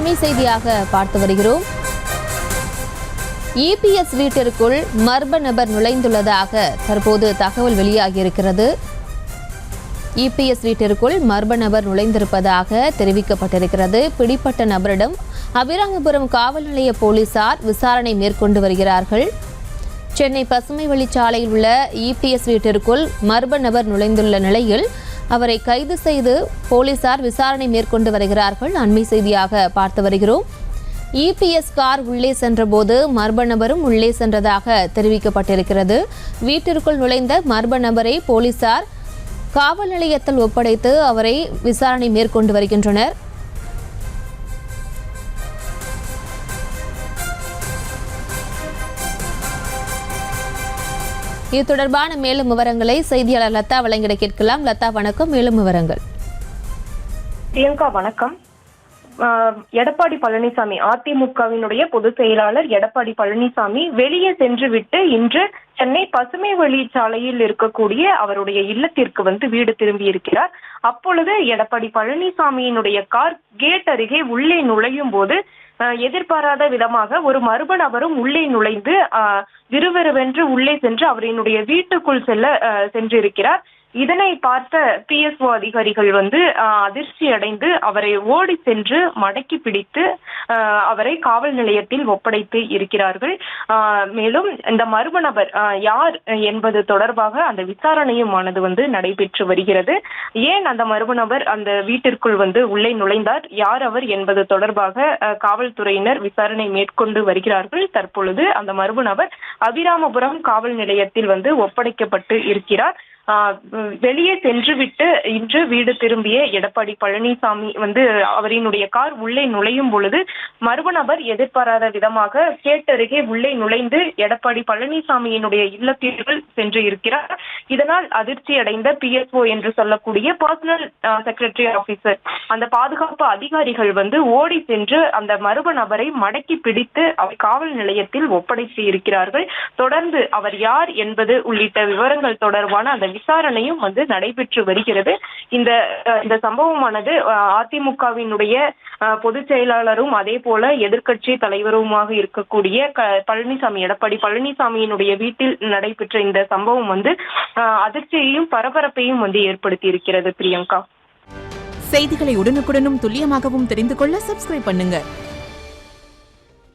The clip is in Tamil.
அண்மை செய்தியாக பார்த்து வருகிறோம். இபிஎஸ் வீட்டிற்குள் மர்ம நபர் நுழைந்துள்ளதாக தற்போது தகவல் வெளியாகியிருக்கிறது. இபிஎஸ் வீட்டிற்குள் மர்ம நபர் நுழைந்திருப்பதாக தெரிவிக்கப்பட்டிருக்கிறது. பிடிப்பட்ட நபரிடம் அபிராமபுரம் காவல் நிலைய போலீசார் விசாரணை மேற்கொண்டு வருகிறார்கள். சென்னை பசுமை வழிச்சாலையில் உள்ள இபிஎஸ் வீட்டிற்குள் மர்ம நபர் நுழைந்துள்ள நிலையில் அவரை கைது செய்து போலீசார் விசாரணை மேற்கொண்டு வருகிறார்கள். அண்மை செய்தியாக பார்த்து வருகிறோம். இபிஎஸ் கார் உள்ளே சென்றபோது மர்ம நபரும் உள்ளே சென்றதாக தெரிவிக்கப்பட்டிருக்கிறது. வீட்டிற்குள் நுழைந்த மர்ம நபரை போலீசார் காவல் நிலையத்தில் ஒப்படைத்து அவரை விசாரணை மேற்கொண்டு வருகின்றனர். இது தொடர்பான மேலும் விவரங்களை செய்தியாளர் லதா வழங்கிட கேட்கலாம். லதா, வணக்கம். மேலும் விவரங்கள். பிரியங்கா, வணக்கம். எடப்பாடி பழனிசாமி, அதிமுகவினுடைய பொதுச் செயலாளர் எடப்பாடி பழனிசாமி வெளியே சென்று விட்டு இன்று சென்னை பசுமை வழிச்சாலையில் இருக்கக்கூடிய அவருடைய இல்லத்திற்கு வீடு திரும்பி இருக்கிறார். அப்பொழுது எடப்பாடி பழனிசாமியினுடைய கார் கேட் அருகே உள்ளே நுழையும் போது எதிர்பாராத விதமாக ஒரு மர்ம நபரும் உள்ளே நுழைந்து விறுவிறுவென்று உள்ளே சென்று அவரினுடைய வீட்டுக்குள் சென்றிருக்கிறார். இதனை பார்த்த பிஎஸ்ஓ அதிகாரிகள் அதிர்ச்சி அடைந்து அவரை ஓடி சென்று மடக்கி பிடித்து அவரை காவல் நிலையத்தில் ஒப்படைத்து இருக்கிறார்கள். மேலும் இந்த மர்ம நபர் யார் என்பது தொடர்பாக அந்த விசாரணையுமானது நடைபெற்று வருகிறது. ஏன் அந்த மர்ம நபர் அந்த வீட்டிற்குள் உள்ளே நுழைந்தார், யார் அவர் என்பது தொடர்பாக காவல்துறையினர் விசாரணை மேற்கொண்டு வருகிறார்கள். தற்பொழுது அந்த மர்ம நபர் அபிராமபுரம் காவல் நிலையத்தில் ஒப்படைக்கப்பட்டு இருக்கிறார். வெளியே சென்றுவிட்டு இன்று வீடு திரும்பிய எடப்பாடி பழனிசாமி அவரினுடைய கார் உள்ளே நுழையும் பொழுது மர்ம நபர் எதிர்பாராத விதமாக கேட் அருகே உள்ளே நுழைந்து எடப்பாடி பழனிசாமியினுடைய இல்லத்திற்குள் சென்று இருக்கிறார். இதனால் அதிர்ச்சி அடைந்த பிஎஸ்ஓ என்று சொல்லக்கூடிய பர்சனல் செக்ரட்டரி ஆபீசர், அந்த பாதுகாப்பு அதிகாரிகள் ஓடி சென்று அந்த மர்ம நபரை மடக்கி பிடித்து அவர் காவல் நிலையத்தில் ஒப்படைத்து இருக்கிறார்கள். தொடர்ந்து அவர் யார் என்பது உள்ளிட்ட விவரங்கள் தொடர்பான அந்த விசாரணையும் நடைபெற்று வருகிறது. இந்த சம்பவமானது அதிமுகவினுடைய பொதுச் செயலாளரும் அதே போல எதிர்க்கட்சி தலைவருமாக இருக்கக்கூடிய எடப்பாடி பழனிசாமியினுடைய வீட்டில் நடைபெற்ற இந்த சம்பவம் அதிர்ச்சியையும் பரபரப்பையும் ஏற்படுத்தி இருக்கிறது. பிரியங்கா, செய்திகளை உடனுக்குடனும் துல்லியமாகவும் தெரிந்து கொள்ள சப்ஸ்கிரைப் பண்ணுங்க.